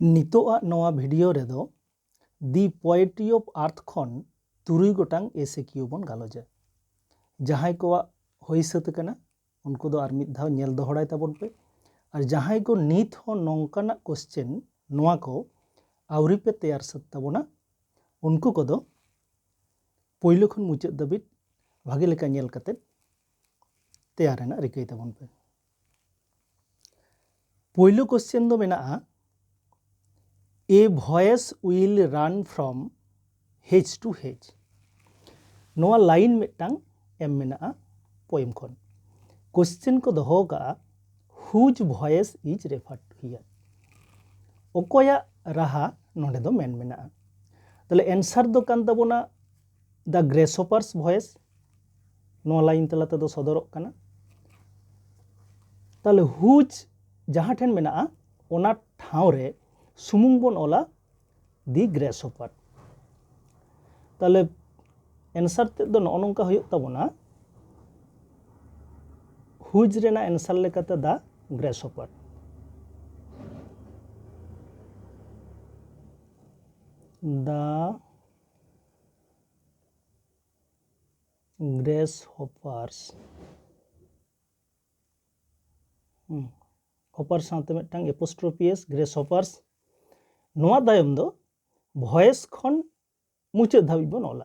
ᱱᱤᱛᱚᱜᱟᱜ ᱱᱚᱣᱟ ᱵᱷᱤᱰᱤᱭᱳ ᱨᱮᱫᱚ ᱫᱤ ᱯᱚᱭᱮᱴᱨᱤ ᱚᱯ ᱟᱨᱛᱷ ᱠᱷᱚᱱ 3 ᱜᱚᱴᱟᱝ ᱮᱥᱮᱠᱤᱭᱩ ᱵᱚᱱ ᱜᱟᱞᱚᱪᱟ। ᱡᱟᱦᱟᱸᱭ ᱠᱚᱣᱟᱜ ᱦᱩᱭ ᱥᱟᱹᱛ ᱟᱠᱟᱱᱟ ᱩᱱᱠᱩ ᱫᱚ ᱟᱨ ᱢᱤᱫ ᱫᱷᱟᱣ ᱧᱮᱞ ᱫᱚᱦᱲᱟᱭ ᱛᱟᱵᱚᱱ ᱯᱮ, ᱟᱨ ᱡᱟᱦᱟᱸᱭ ᱠᱚ ᱱᱤᱛ ᱦᱚᱸ ᱱᱚᱝᱠᱟᱱᱟᱜ ᱠᱚᱥᱪᱮᱱ ᱱᱚᱣᱟ ᱠᱚ ᱟᱹᱣᱨᱤ ᱯᱮ ᱛᱮᱭᱟᱨ ᱥᱟᱹᱛ ᱛᱟᱵᱚᱱᱟ ᱩᱱᱠᱩ ᱠᱚᱫᱚ ᱯᱳᱭᱞᱳ ᱠᱷᱚᱱ ᱢᱩᱪᱟᱹᱫ ᱫᱷᱟᱹᱵᱤᱡ ᱵᱷᱟᱜᱮ ᱞᱮᱠᱟ ᱧᱮᱞ ᱠᱟᱛᱮᱫ ᱛᱮᱭᱟᱨ ᱨᱮᱱᱟᱜ ᱨᱤᱠᱟᱹᱭ ᱛᱟᱵᱚᱱ ᱯᱮ। ᱯᱳᱭᱞᱳ ᱠᱚᱥᱪᱮᱱ ᱫᱚ ᱢᱮᱱᱟᱜᱼᱟ A voice will run from H to H। नोआ लाइन मिट्टांग एम मेनाआ पोएम खन। क्वेश्चन को दोहो काआ whose voice is referred to here। ओकोया राहा नोंडे दो मेन मेनाआ। तले आंसर दो कान ताबोना द ग्रेसहोपर्स वॉइस। नोआ लाइन तलाते दो सदरक काना। तले whose जहां ठेन मेनाआ ओना ठाव रे सुमुंग बोन ओला दी ग्रेसहोपर। ताले आंसर ते दो नोंका हुयुग ताबोना हुज रेना आंसर लेकाते the grasshopper. The grasshopper's hopper साथे मिट्टांग एपोस्ट्रोफी एस ग्रेसहोपर्स। नोआ दायम दो वॉइस खन मुचाद धाबिज बोन ओला।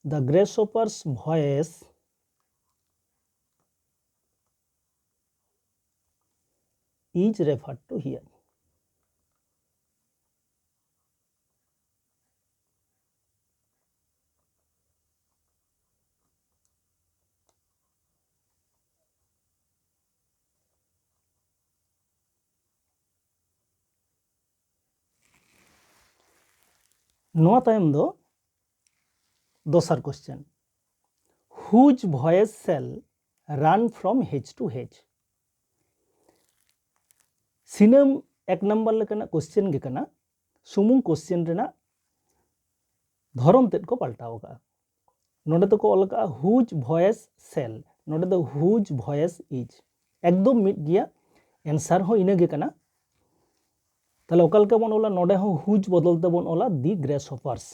The grasshopper's voice is referred to here। नोआ तायम दो दोसर question whose voice shall run from H to H। सिनम एक नंबर लेकना क्वेश्चन गे कना सुमुंग क्वेश्चन रेना धरम तेद को पलटाव का। नोडे तो को अलका whose voice shall, नोडे तो whose voice is एकदम मिट गिया आंसर हो इने गे कना। ताले ओका लेका बोन ओला नोडे हो whose बदलते बोन ओला दी ग्रेसहोपर्स।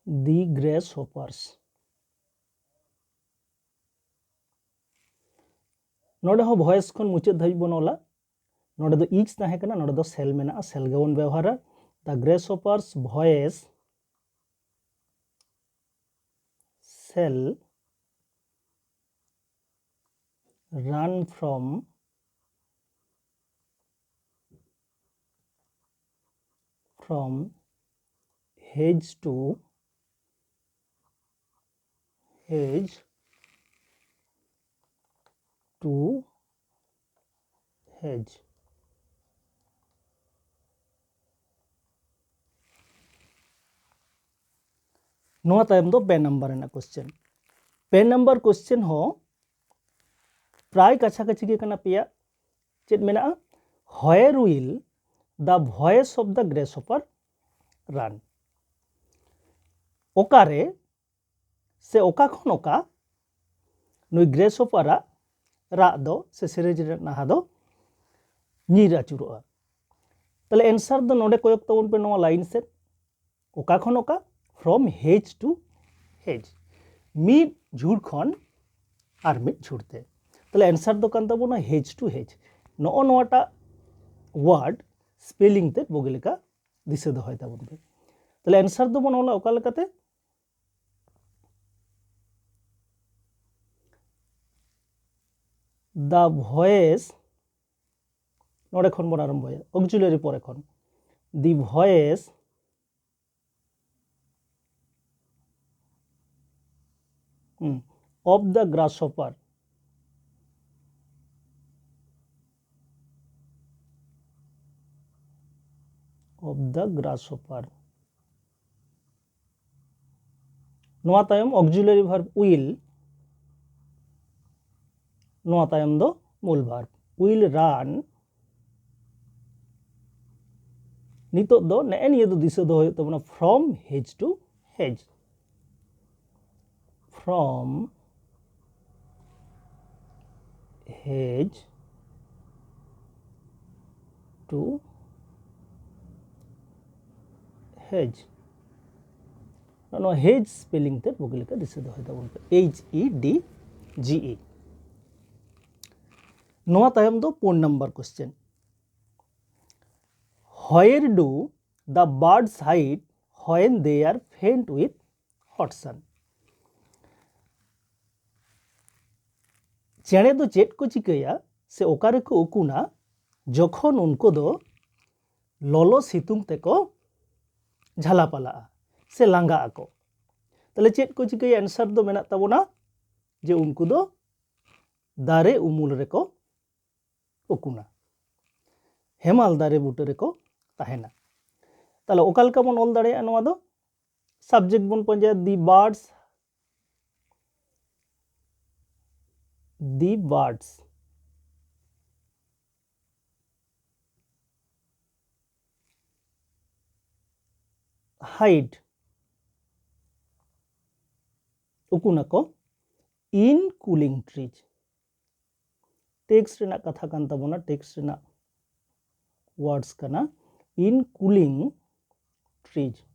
दी ग्रेसहोपर्स नोडे हो वॉइस खन मुचाद धाबिज बोन ओला। नोडे दो इज ताहे कना, नोडे दो सेल मेना सेल गे बोन व्यवहारा। The grasshopper's voice shall run from hedge to hedge to hedge। नोआ तायम दो पे नंबर रेना क्वेश्चन। पे नंबर क्वेश्चन हो प्राय काछा काछी गे कना पेया। चेद मेना where will the voice of the grasshopper run। ओकारे से ओका खन ओका नुई ग्रेसहोपर राग दो से सिरिज नाहा दो ᱧᱤᱨ आचुरोगा। ताले आंसर दो नोडे कोयक तबन पे नोआ लाइन सेट ओका खन ओका फ्रॉम हेज टू हेज मिड झुर खन आर मिड झुरते। ताले आंसर दो कान ताबोना हेज टू हेज। नो नोआटा वर्ड स्पेलिंग ते बगे लेका दिसे दोहय ताबन पे। ताले आंसर दो बोन ओला ओका लेकाते द वॉइस नोडे खन बोन आरम्भ होया ऑक्सिलरी परे खन the voice of the grasshopper नोआ तायम ऑक्सिलरी वर्ब will नोआ तायम दो मूल वर्ब will run। नितो दो नेन ये दो दिसे दो होय तबना from hedge to hedge. from hedge to hedge no hedge spelling te bogilika dise do hoy tabon HEDGE noa tayom do 4 number question where do the birds hide when they are faint with hot sun चेणे दो चेट को चिकया से ओकारे को उकुना जखन उनको दो ललो सितुंग तेको झालापाला से लांगा आको ताले चेट को चिकया आंसर दो मेना ताबोना जे उनको दो दारे उमुल रेको उकुना हेमाल दारे बुटे रेको ताहेना ताले ओकालका बन ऑल दाड़े नोआ दो सब्जेक्ट बन पंजा the birds hide ukunako in cooling trees text rena katha kan tabona text rena words kana in cooling trees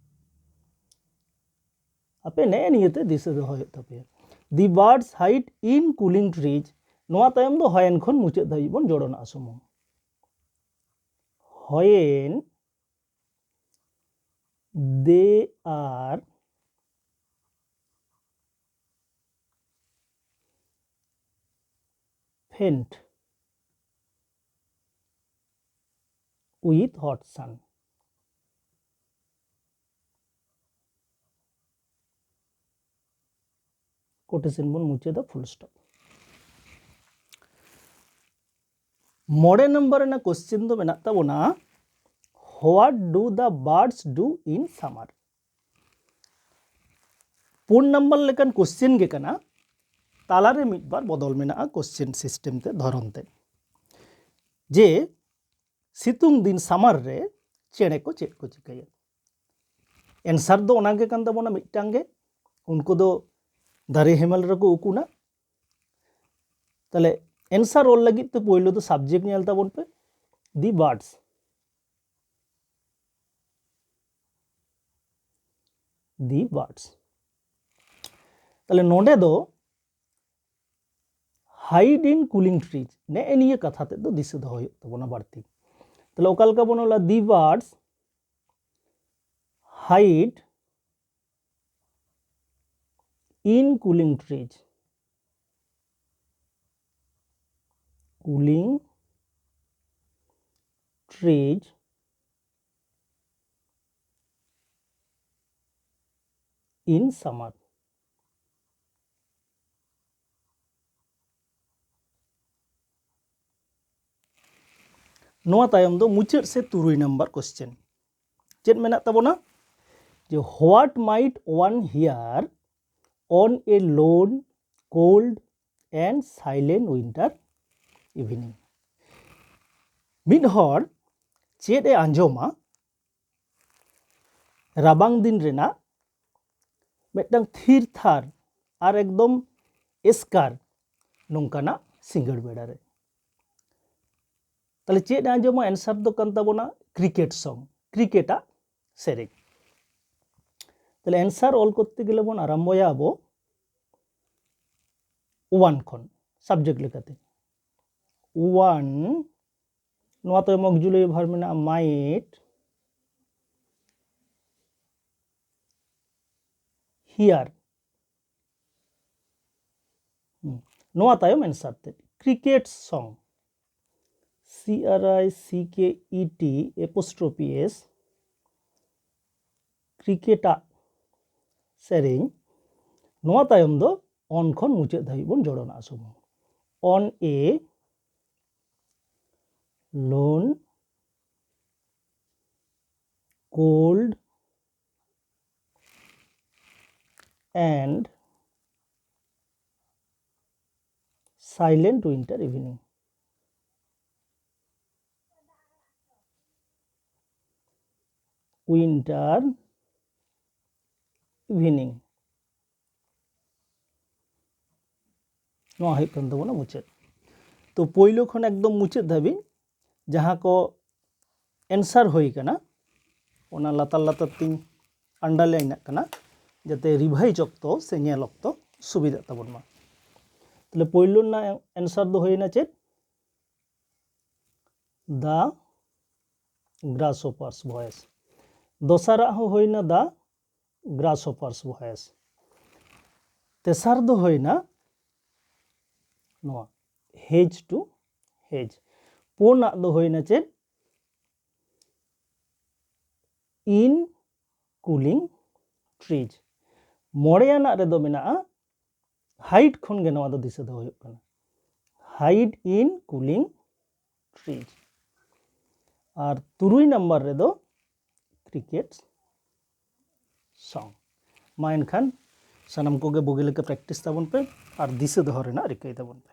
ape ne niyete dise do hoy tape the birds hide in cooling trees noa tayom do hoyen khon muche dai bon jodona asomo when they are faint with hot sun quotation bon muche da full stop मोड़े number ना question दो मेना ताबोना what do the birds do in summer 4 number लेकन question गे कना तालारे मिद बार बदल मेना क्वेश्चन सिस्टम ते धरन ते जे सितुंग दिन समर रे चेणे को चेट को चिकाया आंसर दो ओना गे कान ताबोना मिटांगे उनको दो दारे हेमल रको उकुना ताले आंसर ऑल लगी तो पहले तो सब्जेक्ट नेल ताबोन पे दी बर्ड्स ताले नोडे दो हाइड इन कूलिंग ट्रीज ने निये कथा ते दो दिसे दो होय ताबोना बाड़ती ताले ओकालका बनोला the birds hide in cooling trees in summer नोआ तायम दो मुचाद से 3 नंबर क्वेश्चन चेत मेना ताबोना जे what might one hear on a lone cold and silent winter evening mid hor चेत ए आंजोमा राबांग दिन रेना मेटang थीर थार और एकदम एस्कार नोंकाना सिंगड़ बेड़ा रे ताले चेत आंजोमा आंसर दो कान ताबोना क्रिकेट सॉन्ग क्रिकेटा सेरेñ ताले आंसर ऑल करते गेले बन आरम्भया आबो 1 खन सब्जेक्ट लेकाते 1 नोआ तो मगजुले भार मेना माइट हियर नोआ तायम आंसर ते क्रिकेट सॉन्ग CRICKET क्रिकेटा सेरेñ नोआ तायम दो ऑन खन मुचे धाई बन जोड़ना आसुम on a lone cold and silent winter evening evening ᱱᱚᱣᱟ ᱦᱩᱭᱩᱜ ᱠᱟᱱ ᱛᱟᱵᱚᱱᱟ ᱢᱩᱪᱟᱹᱫ ᱛᱚ ᱯᱳᱭᱞᱳ ᱠᱷᱚᱱ ᱮᱠᱫᱚᱢ ᱢᱩᱪᱟᱹᱫ ᱫᱷᱟᱹᱵᱤᱡ ᱡᱟᱦᱟᱸ ᱠᱚ ᱮᱱᱥᱟᱨ ᱦᱩᱭ ᱠᱟᱱᱟ ᱚᱱᱟ ᱞᱟᱛᱟᱨ ᱞᱟᱛᱟᱨ ᱛᱤᱧ আন্ডারলাইᱱᱟᱜ ᱠᱟᱱᱟ যাতে রিভাইজ অক্ত সে ᱧᱮᱞ অক্ত সুবিধা তাবন মা তাহলে পয়লো না অ্যানসার দো হইনা চেত দা গ্রাসহপার্স ভয়েস দোসারা হো হইনা দা গ্রাসহপার্স ভয়েস তেসার দো হইনা নোয়া হেজ টু হেজ পোনা দো হইনা চেত ইন কুলিং ট্রিজ मोड़ेयाना रेदो मेनाआ हाइट खन गे नवा दो दिशा दो हुयुग काना हाइड इन कूलिंग ट्रीज और 3 नंबर रेदो क्रिकेट सॉन्ग मा एनखान सानाम कोगे बोगे लेके प्रैक्टिस ताबन पे और दिशा दो रेना रिकाई ताबन पे।